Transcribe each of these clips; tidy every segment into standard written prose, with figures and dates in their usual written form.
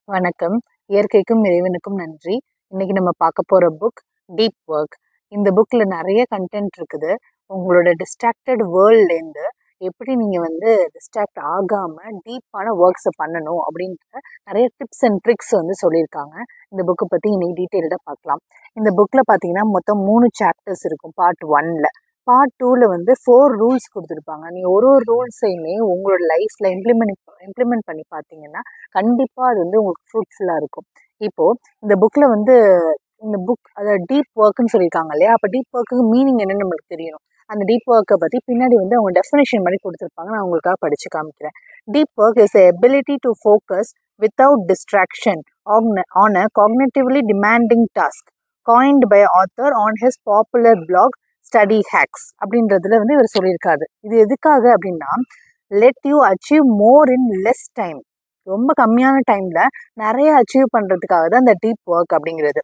வணக்கம். இயற்கைக்கும் இறைவனுக்கும் நன்றி. இன்னைக்கு நம்ம பார்க்க போற புக் டீப் ஒர்க். இந்த புக்ல நிறைய கண்டென்ட் இருக்குது. உங்களோட டிஸ்ட்ராக்டட் வேர்ல்ட்லேருந்து எப்படி நீங்க டிஸ்ட்ராக்ட் ஆகாம டீப்பான ஒர்க்ஸை பண்ணணும் அப்படின்ற நிறைய டிப்ஸ் அண்ட் ட்ரிக்ஸ் சொல்லியிருக்காங்க. இந்த புக்கை பத்தி இன்னைக்கு டீட்டெயில்டாக பார்க்கலாம். இந்த புக்ல பார்த்தீங்கன்னா மொத்தம் 3 சாப்டர்ஸ் இருக்கும். பார்ட் 1ல. பார்ட் 2ல 4 ரூல்ஸ் கொடுத்துருப்பாங்க. நீ ஒரு ரூல்ஸையுமே உங்களோட லைஃப்ல இம்ப்ளிமெண்ட் பண்ணி பார்த்தீங்கன்னா கண்டிப்பா அது உங்களுக்கு ஃப்ரூட்ஃபுல்லா இருக்கும். இப்போ இந்த புக்ல இந்த புக் அதாவது டீப் ஒர்க்னு சொல்லியிருக்காங்க இல்லையா? அப்போ டீப் ஒர்க்குக்கு மீனிங் என்னன்னு நம்மளுக்கு தெரியணும். அந்த டீப் ஒர்க்கை பத்தி பின்னாடி அவங்க டெஃபினேஷன் மாதிரி கொடுத்துருப்பாங்க. நான் உங்களுக்காக படிச்சு காமிக்கிறேன். Deep work is ability to focus without distraction on a cognitively demanding task coined by author on his popular blog study hacks அப்படின்றதுல இவர் சொல்லியிருக்காரு. இது எதுக்காக அப்படின்னா, let you achieve more in less time. ரொம்ப கம்மியான டைம்ல நிறைய அச்சீவ் பண்றதுக்காக தான் இந்த டீப் ஒர்க் அப்படிங்கிறது.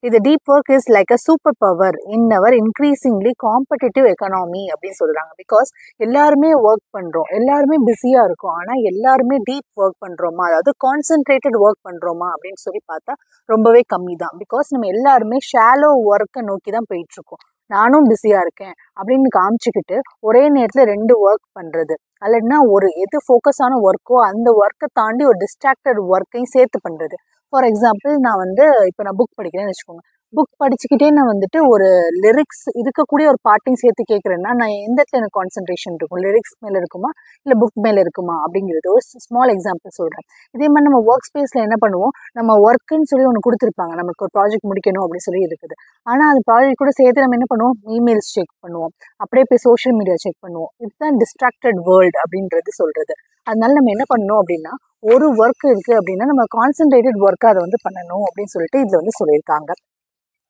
இது deep work is like a super power in our increasingly competitive economy அப்படின்னு சொல்றாங்க. பிகாஸ் எல்லாருமே ஒர்க் பண்றோம், எல்லாருமே பிஸியா இருக்கும். ஆனா எல்லாருமே டீப் ஒர்க் பண்றோமா, அதாவது கான்சென்ட்ரேட்டட் ஒர்க் பண்றோமா அப்படின்னு சொல்லி பார்த்தா ரொம்பவே கம்மி தான். பிகாஸ் நம்ம எல்லாருமே ஷாலோ ஒர்க்கை நோக்கி தான் போயிட்டு இருக்கோம். நானும் பிஸியா இருக்கேன் அப்படின்னு காமிச்சுக்கிட்டு ஒரே நேரத்துல 2 ஒர்க் பண்றது, அல்லதுன்னா எது ஃபோக்கஸான ஒர்க்கோ அந்த ஒர்க்கை தாண்டி ஒரு டிஸ்ட்ராக்டட் ஒர்க்கையும் சேர்த்து பண்றது. ஃபார் எக்ஸாம்பிள், நான் இப்போ நான் புக் படிக்கிறேன்னு வச்சுக்கோங்க. புக் படிச்சுக்கிட்டே நான் ஒரு லிரிக்ஸ் இருக்கக்கூடிய ஒரு பாட்டையும் சேர்த்து கேட்குறேன்னா நான் எந்த இடத்துல எனக்கு கான்சென்ட்ரேஷன் இருக்கும்? லிரிக்ஸ் மேலே இருக்குமா இல்லை புக் மேலே இருக்குமா அப்படிங்கிறது ஒரு ஸ்மால் எக்ஸாம்பிள் சொல்கிறேன். இதே மாதிரி நம்ம ஒர்க் ஸ்பேஸில் என்ன பண்ணுவோம், நம்ம ஒர்க்குன்னு சொல்லி ஒன்று கொடுத்துருப்பாங்க, நமக்கு ஒரு ப்ராஜெக்ட் முடிக்கணும் அப்படின்னு சொல்லி இருக்குது. ஆனால் அந்த ப்ராஜெக்ட் கூட சேர்த்து நம்ம என்ன பண்ணுவோம், இமெயில்ஸ் செக் பண்ணுவோம், அப்படியே போய் சோஷியல் மீடியா செக் பண்ணுவோம். இதுதான் டிஸ்ட்ராக்டட் வேர்ல்டு அப்படின்றது சொல்கிறது. அதனால நம்ம என்ன பண்ணணும் அப்படின்னா, ஒரு ஒர்க் இருக்குது அப்படின்னா நம்ம கான்சென்ட்ரேட்டட் ஒர்க்கை அதை பண்ணணும் அப்படின்னு சொல்லிட்டு இதில் சொல்லியிருக்காங்க.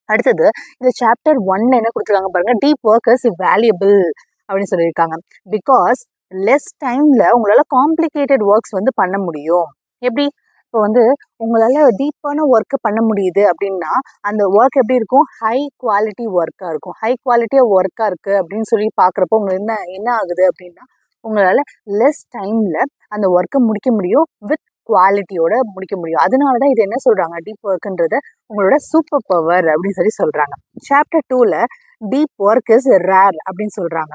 அடுத்தது இந்த சாப்டர் 1ல என்ன கொடுத்துருக்காங்க பாருங்க, டீப் ஒர்க் இஸ் வேல்யூபிள் அப்படின்னு சொல்லியிருக்காங்க. பிகாஸ் லெஸ் டைம்ல உங்களால காம்ப்ளிகேட்டட் ஒர்க்ஸ் பண்ண முடியும். எப்படி? இப்போ உங்களால டீப்பான ஒர்க்கை பண்ண முடியுது அப்படின்னா அந்த ஒர்க் எப்படி இருக்கும்? ஹை குவாலிட்டி ஒர்க்காக இருக்கும். ஹை குவாலிட்டியாக ஒர்க்காக இருக்கு அப்படின்னு சொல்லி பார்க்குறப்போ உங்களுக்கு என்ன ஆகுது அப்படின்னா, உங்களால லெஸ் டைம்ல அந்த ஒர்க்கை முடிக்க முடியும், வித் குவாலிட்டியோட முடிக்க முடியும். அதனாலதான் இது என்ன சொல்றாங்க, டீப் ஒர்க்ன்றத உங்களோட சூப்பர் பவர் அப்படின்னு சொல்லி சொல்றாங்க. சாப்டர் 2ல டீப் ஒர்க் இஸ் ரேர் அப்படின்னு சொல்றாங்க.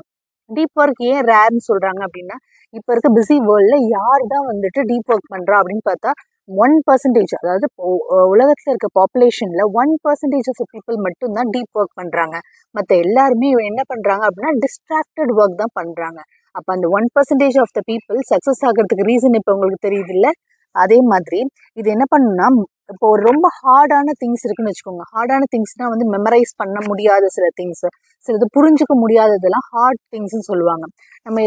டீப் ஒர்க் ஏன் ரேர்னு சொல்றாங்க அப்படின்னா, இப்ப இருக்க பிஸி வேர்ல்ட்ல யார் தான் டீப் ஒர்க் பண்றா அப்படின்னு பார்த்தா 1%, அதாவது உலகத்துல இருக்க பாப்புலேஷன்ல 1% ஆஃப் பீப்புள் மட்டும்தான் டீப் ஒர்க் பண்றாங்க. மற்ற எல்லாருமே என்ன பண்றாங்க அப்படின்னா டிஸ்ட்ராக்டட் ஒர்க் தான் பண்றாங்க. அப்ப அந்த 1% ஆஃப் த பீப்புள் சக்சஸ் ஆகிறதுக்கு ரீசன் இப்ப உங்களுக்கு தெரியுது இல்ல? அதே மாதிரி இது என்ன பண்ணுன்னா, இப்போ ஒரு ரொம்ப ஹார்டான திங்ஸ் இருக்குன்னு வச்சுக்கோங்க. ஹார்டான திங்ஸ்னா மெமரைஸ் பண்ண முடியாத சில திங்ஸ், சிலது புரிஞ்சுக்க முடியாததெல்லாம் ஹார்ட் திங்ஸ்ன்னு சொல்லுவாங்க. நம்ம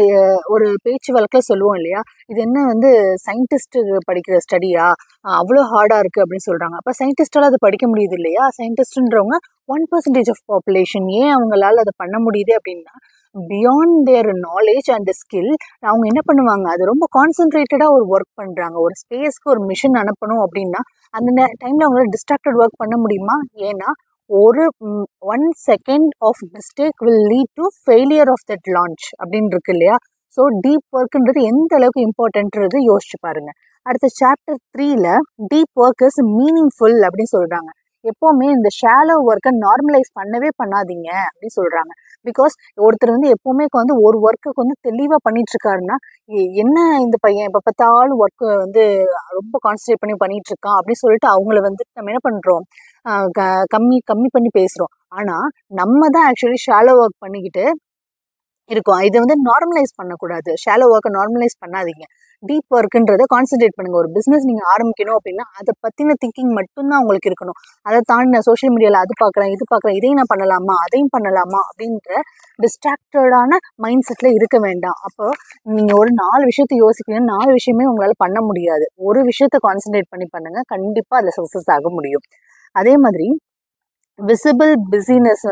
ஒரு பேச்சு வழக்கில் சொல்லுவோம் இல்லையா, இது என்ன சயின்டிஸ்ட் படிக்கிற ஸ்டடியா, அவ்வளோ ஹார்டாக இருக்குது அப்படின்னு சொல்கிறாங்க. அப்போ சயின்டிஸ்டால் அது படிக்க முடியுது இல்லையா? சயின்டிஸ்ட்ன்றவங்க 1% ஆஃப் பாப்புலேஷன். ஏன் அவங்களால அதை பண்ண முடியுது அப்படின்னா, beyond there knowledge and skill அவங்க என்ன பண்ணுவாங்க, அது ரொம்ப கான்சென்ட்ரேட்டடாக ஒரு ஒர்க் பண்ணுறாங்க. ஒரு ஸ்பேஸ்க்கு ஒரு மிஷின் அனுப்பணும் அப்படின்னா அந்த டைமில் அவங்களால டிஸ்ட்ராக்டட் ஒர்க் பண்ண முடியுமா? ஏன்னா ஒரு 1 second of mistake will lead to failure of that launch அப்படின்னு இருக்கு இல்லையா? ஸோ டீப் ஒர்க்குன்றது எந்த அளவுக்கு இம்பார்ட்டன்ட்றது யோசிச்சு பாருங்க. அடுத்த சாப்டர் 3ல டீப் ஒர்க் இஸ் மீனிங்ஃபுல் அப்படின்னு சொல்றாங்க. எப்போவுமே இந்த ஷாலோ ஒர்க்கை நார்மலைஸ் பண்ணவே பண்ணாதீங்க அப்படின்னு சொல்றாங்க. பிகாஸ் ஒருத்தர் எப்பவுமே ஒரு ஒர்க்குக்கு தெளிவாக பண்ணிட்டு இருக்காருன்னா, என்ன இந்த பையன் எப்போ பார்த்தாலும் ஒர்க்கு ரொம்ப கான்சன்ட்ரேட் பண்ணி பண்ணிட்டு இருக்கான் அப்படின்னு சொல்லிட்டு அவங்கள நம்ம என்ன பண்றோம், கம்மி கம்மி பண்ணி பேசுறோம். ஆனா நம்ம தான் ஆக்சுவலி ஷாலோ ஒர்க் பண்ணிக்கிட்டு இருக்கும். இதை நார்மலைஸ் பண்ணக்கூடாது. ஷாலோ ஒர்க்கை நார்மலைஸ் பண்ணாதீங்க. டீப் ஒர்க்குன்றதை கான்சென்ட்ரேட் பண்ணுங்க. ஒரு பிஸ்னஸ் நீங்கள் ஆரம்பிக்கணும் அப்படின்னா அதை பற்றின திங்கிங் மட்டும்தான் உங்களுக்கு இருக்கணும். அதை தாண்டி நான் சோஷியல் மீடியாவில் அது பார்க்குறேன், இது பார்க்குறேன், இதையும் நான் பண்ணலாமா, அதையும் பண்ணலாமா அப்படின்ற டிஸ்ட்ராக்டடான மைண்ட் செட்டில் இருக்க வேண்டாம். அப்போ நீங்கள் ஒரு 4 விஷயத்தை யோசிக்கணும். 4 விஷயமே உங்களால் பண்ண முடியாது. ஒரு விஷயத்தை கான்சென்ட்ரேட் பண்ணி பண்ணுங்க, கண்டிப்பாக அதில் சக்ஸஸ் ஆக முடியும். அதே மாதிரி விசிபிள் பிஸினஸ்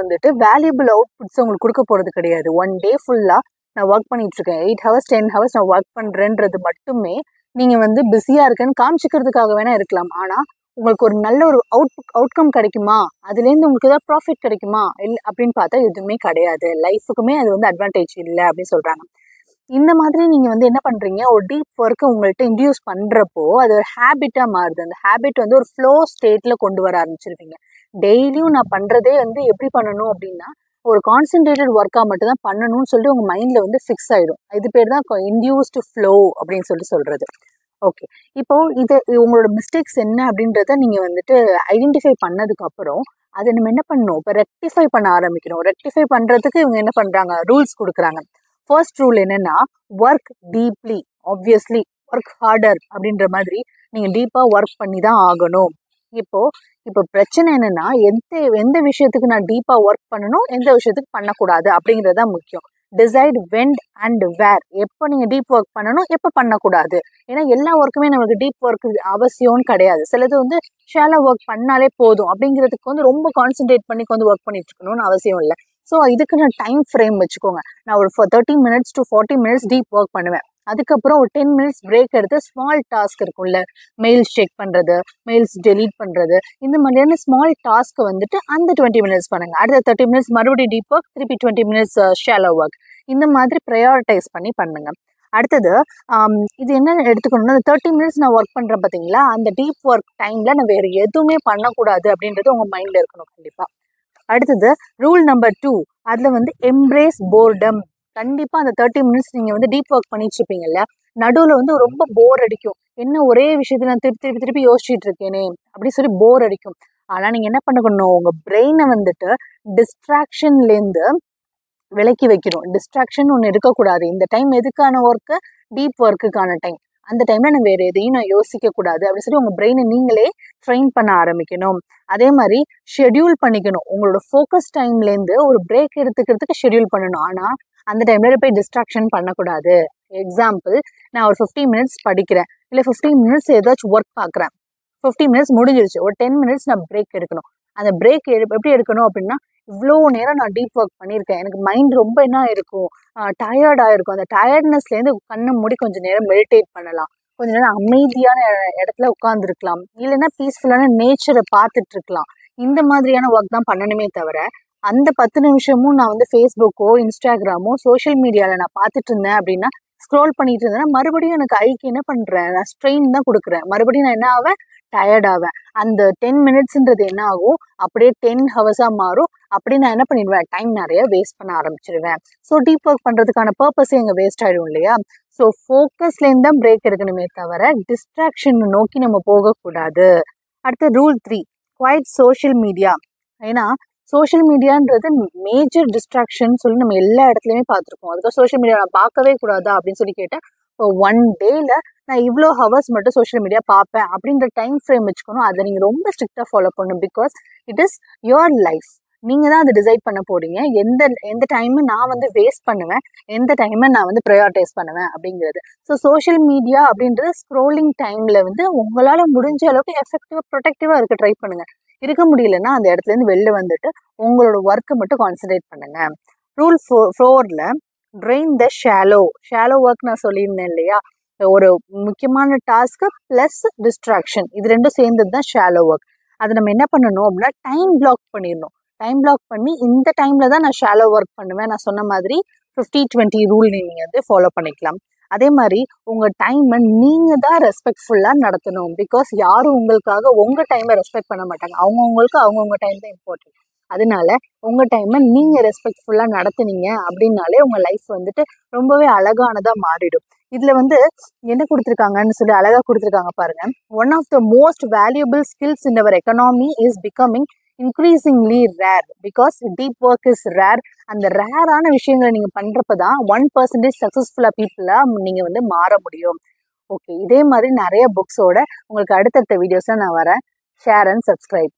வேல்யூபிள் அவுட்புட்ஸ் உங்களுக்கு கொடுக்க போகிறது கிடையாது. 1 டே ஃபுல்லாக நான் ஒர்க் பண்ணிட்டு இருக்கேன், 8 ஹவர்ஸ் 10 ஹவர்ஸ் நான் ஒர்க் பண்ணுறேன்றது மட்டுமே நீங்கள் பிஸியாக இருக்கேன்னு காமிச்சிக்கிறதுக்காக வேணால் இருக்கலாம். ஆனால் உங்களுக்கு ஒரு நல்ல ஒரு அவுட்கம் கிடைக்குமா, அதுலேருந்து உங்களுக்கு ஏதாவது ப்ராஃபிட் கிடைக்குமா இல்லை அப்படின்னு பார்த்தா எதுவுமே கிடையாது. லைஃபுக்குமே அது அட்வான்டேஜ் இல்லை அப்படின்னு சொல்கிறாங்க. இந்த மாதிரி நீங்கள் வந்து என்ன பண்ணுறீங்க, ஒரு டீப் ஒர்க்கை உங்கள்கிட்ட இன்டியூஸ் பண்ணுறப்போ அது ஒரு ஹேபிட்டாக மாறுது. அந்த ஹேபிட் வந்து ஒரு ஃப்ளோ ஸ்டேட்டில் கொண்டு வர ஆரம்பிச்சிருவீங்க. டெய்லியும் நான் பண்ணுறதே வந்து எப்படி பண்ணணும் அப்படின்னா, ஒரு கான்சென்ட்ரேட்டட் ஒர்க்காக மட்டும் தான் பண்ணணும்னு சொல்லி உங்கள் மைண்டில் வந்து ஃபிக்ஸ் ஆகிடும். இது பேர் தான் இன்டியூஸ்டு ஃப்ளோ அப்படின்னு சொல்லி சொல்கிறது. ஓகே, இப்போ இது உங்களோட மிஸ்டேக்ஸ் என்ன அப்படின்றத நீங்கள் வந்துட்டு ஐடென்டிஃபை பண்ணதுக்கப்புறம் அதை நம்ம என்ன பண்ணணும், இப்போ ரெக்டிஃபை பண்ண ஆரம்பிக்கணும். ரெக்டிஃபை பண்ணுறதுக்கு இவங்க என்ன பண்ணுறாங்க, ரூல்ஸ் கொடுக்குறாங்க. ஃபர்ஸ்ட் ரூல் என்னன்னா, work deeply, obviously work harder அப்படின்ற மாதிரி நீங்கள் டீப்பாக ஒர்க் பண்ணி தான் ஆகணும். இப்போ பிரச்சனை என்னன்னா, எந்த விஷயத்துக்கு நான் டீப்பாக ஒர்க் பண்ணணும், எந்த விஷயத்துக்கு பண்ணக்கூடாது அப்படிங்கிறது தான் முக்கியம். டிசைட் வென் அண்ட் வேர், எப்போ நீங்கள் டீப் ஒர்க் பண்ணணும், எப்போ பண்ணக்கூடாது. ஏன்னா எல்லா ஒர்க்குமே நமக்கு டீப் ஒர்க் அவசியம்னு கிடையாது. சிலது வந்து ஷாலோ ஒர்க் பண்ணாலே போதும் அப்படிங்கிறதுக்கு வந்து ரொம்ப கான்சென்ட்ரேட் பண்ணி வந்து ஒர்க் பண்ணிட்டு இருக்கணும்னு அவசியம் இல்லை. ஸோ இதுக்கு நான் டைம் ஃப்ரேம் வச்சுக்கோங்க. நான் ஒரு 30 minutes to 40 minutes deep work பண்ணுவேன். அதுக்கப்புறம் ஒரு 10 minutes பிரேக் எடுத்து ஸ்மால் டாஸ்க் இருக்கும்ல, மெயில்ஸ் செக் பண்ணுறது, மெயில்ஸ் டெலீட் பண்ணுறது, இந்த மாதிரியான ஸ்மால் டாஸ்க்கை வந்துட்டு அந்த 20 minutes பண்ணுங்கள். அடுத்த 30 minutes மறுபடியும் டீப் ஒர்க், திருப்பி 20 minutes ஷாலோ ஒர்க். இந்த மாதிரி ப்ரையாரிட்டைஸ் பண்ணி பண்ணுங்க. அடுத்தது இது என்ன எடுத்துக்கணும்னா, அந்த 30 minutes நான் ஒர்க் பண்ணுறேன் பார்த்தீங்களா, அந்த டீப் ஒர்க் டைமில் நான் வேறு எதுவுமே பண்ணக்கூடாது அப்படின்றது உங்கள் மைண்டில் இருக்கணும் கண்டிப்பாக. அடுத்தது ரூல் நம்பர் 2, அதில் வந்து எம்ப்ரேஸ் போர்டம். கண்டிப்பாக அந்த 30 minutes நீங்கள் வந்து டீப் ஒர்க் பண்ணிட்டு இருப்பீங்கல்ல, நடுவில் வந்து ரொம்ப போர் அடிக்கும். என்ன ஒரே விஷயத்தை நான் திருப்பி யோசிச்சுட்டு இருக்கேனே அப்படி சொல்லி போர் அடிக்கும். ஆனால் நீங்கள் என்ன பண்ணணும், உங்கள் பிரெயினை வந்துட்டு டிஸ்ட்ராக்ஷன்லேருந்து விலக்கி வைக்கணும். டிஸ்ட்ராக்ஷன் ஒன்று இருக்கக்கூடாது. இந்த டைம் எதுக்கான ஒர்க்கு, டீப் ஒர்க்குக்கான டைம். அந்த டைமில் நான் வேறு எதையும் நான் யோசிக்கக்கூடாது அப்படின்னு சொல்லி உங்கள் பிரெயினை நீங்களே ட்ரெயின் பண்ண ஆரம்பிக்கணும். அதே மாதிரி ஷெட்யூல் பண்ணிக்கணும். உங்களோட ஃபோக்கஸ் டைம்லேருந்து ஒரு பிரேக் எடுத்துக்கிறதுக்கு ஷெட்யூல் பண்ணணும். ஆனால் அந்த டைமில் போய் டிஸ்ட்ராக்ஷன் பண்ணக்கூடாது. எக்ஸாம்பிள், நான் ஒரு 15 minutes படிக்கிறேன், இல்லை 15 minutes ஏதாச்சும் ஒர்க் பார்க்குறேன். 15 minutes முடிஞ்சிருச்சு, ஒரு 10 minutes நான் பிரேக் எடுக்கணும். அந்த பிரேக் எப்படி எடுக்கணும் அப்படின்னா, இவ்வளோ நேரம் நான் டீப் ஒர்க் பண்ணியிருக்கேன், எனக்கு மைண்ட் ரொம்ப என்ன இருக்கும், டயர்டாக இருக்கும். அந்த டயர்ட்னஸ்லேருந்து கண்ணை மூடி கொஞ்சம் நேரம் மெடிடேட் பண்ணலாம். கொஞ்ச நேரம் அமைதியான இடத்துல உட்காந்துருக்கலாம். இல்லைன்னா பீஸ்ஃபுல்லான நேச்சரை பார்த்துட்டு இருக்கலாம். இந்த மாதிரியான ஒர்க் தான் பண்ணணுமே தவிர, அந்த 10 நிமிஷமும் நான் வந்து ஃபேஸ்புக்கோ இன்ஸ்டாகிராமோ சோஷியல் மீடியாவில் நான் பார்த்துட்டு இருந்தேன் அப்படின்னா, ஸ்க்ரோல் பண்ணிட்டு இருந்தேன்னா மறுபடியும் எனக்கு ஐக்கு என்ன பண்ணுறேன், நான் ஸ்ட்ரெயின் தான் கொடுக்குறேன். மறுபடியும் நான் என்ன ஆவேன், டயர்ட் ஆவேன். அந்த 10 minutesன்றது என்ன ஆகும், அப்படியே 10 hours மாறும். அப்படி நான் என்ன பண்ணிடுவேன், டைம் நிறைய வேஸ்ட் பண்ண ஆரம்பிச்சிடுவேன். ஸோ டீப் ஒர்க் பண்ணுறதுக்கான பர்பஸே எங்கே வேஸ்ட் ஆகிடும் இல்லையா. ஸோ ஃபோக்கஸ்லேருந்து தான் பிரேக் எடுக்கணுமே தவிர டிஸ்ட்ராக்ஷன் நோக்கி நம்ம போகக்கூடாது. அடுத்து ரூல் 3, குவைட் சோஷியல் மீடியா. ஏன்னா சோஷியல் மீடியான்றது மேஜர் டிஸ்ட்ராக்ஷன் சொல்லி நம்ம எல்லா இடத்துலையுமே பார்த்துருக்கோம். அதுக்காக சோஷியல் மீடியா நான் பார்க்கவே கூடாதா அப்படின்னு சொல்லி கேட்டேன். இப்போ 1 dayல நான் இவ்வளோ ஹவர்ஸ் மட்டும் சோஷியல் மீடியா பார்ப்பேன் அப்படின்ற டைம் ஃப்ரேம் வச்சுக்கணும். அதை நீங்கள் ரொம்ப ஸ்ட்ரிக்டாக ஃபாலோ பண்ணணும். Because it is your life. நீங்கள் தான் அதை டிசைட் பண்ண போறீங்க. எந்த டைமை நான் வந்து வேஸ்ட் பண்ணுவேன், எந்த டைமை நான் வந்து ப்ரையாரிட்டைஸ் பண்ணுவேன் அப்படிங்கிறது. ஸோ சோஷியல் மீடியா அப்படின்றது ஸ்க்ரோலிங் டைமில் வந்து உங்களால் முடிஞ்ச அளவுக்கு எஃபெக்டிவாக ப்ரொடெக்டிவாக இருக்க ட்ரை பண்ணுங்கள். இருக்க முடியலன்னா அந்த இடத்துலேருந்து வெளில வந்துட்டு உங்களோட ஒர்க்கை மட்டும் கான்சன்ட்ரேட் பண்ணுங்க. ரூல் 4ல ட்ரெயின் த ஷாலோ ஒர்க் நான் சொல்லியிருந்தேன் இல்லையா, ஒரு முக்கியமான டாஸ்க்கு ப்ளஸ் டிஸ்ட்ராக்ஷன், இது ரெண்டும் சேர்ந்தது தான் ஷாலோ ஒர்க். அதை நம்ம என்ன பண்ணணும் அப்படின்னா, டைம் பிளாக் பண்ணிடணும். டைம் பிளாக் பண்ணி இந்த டைமில் தான் நான் ஷாலோ ஒர்க் பண்ணுவேன். நான் சொன்ன மாதிரி 50-20 ரூல் நீங்கள் வந்து ஃபாலோ பண்ணிக்கலாம். அதே மாதிரி உங்கள் டைமை நீங்கள் தான் ரெஸ்பெக்ட்ஃபுல்லாக நடத்தணும். பிகாஸ் யாரும் உங்களுக்காக உங்கள் டைமை ரெஸ்பெக்ட் பண்ண மாட்டாங்க. அவங்கவுங்களுக்கு அவங்கவுங்க டைம் தான் இம்பார்ட்டன்ட். அதனால உங்கள் டைமை நீங்கள் ரெஸ்பெக்ட்ஃபுல்லாக நடத்துனீங்க அப்படின்னாலே உங்கள் லைஃப் வந்துட்டு ரொம்பவே அழகானதாக மாறிடும். இதில் வந்து என்ன கொடுத்துருக்காங்கன்னு சொல்லி அழகாக கொடுத்துருக்காங்க பாருங்க. One of the most valuable skills in our economy is becoming increasingly rare because deep work is rare. அந்த ரேரான விஷயங்களை நீங்கள் பண்ணுறப்ப தான் 1% சக்ஸஸ்ஃபுல்லாக பீப்புளாக நீங்கள் வந்து மாற முடியும். ஓகே, இதே மாதிரி நிறைய புக்ஸோட உங்களுக்கு அடுத்தடுத்த வீடியோஸில் நான் வரேன். Share and subscribe.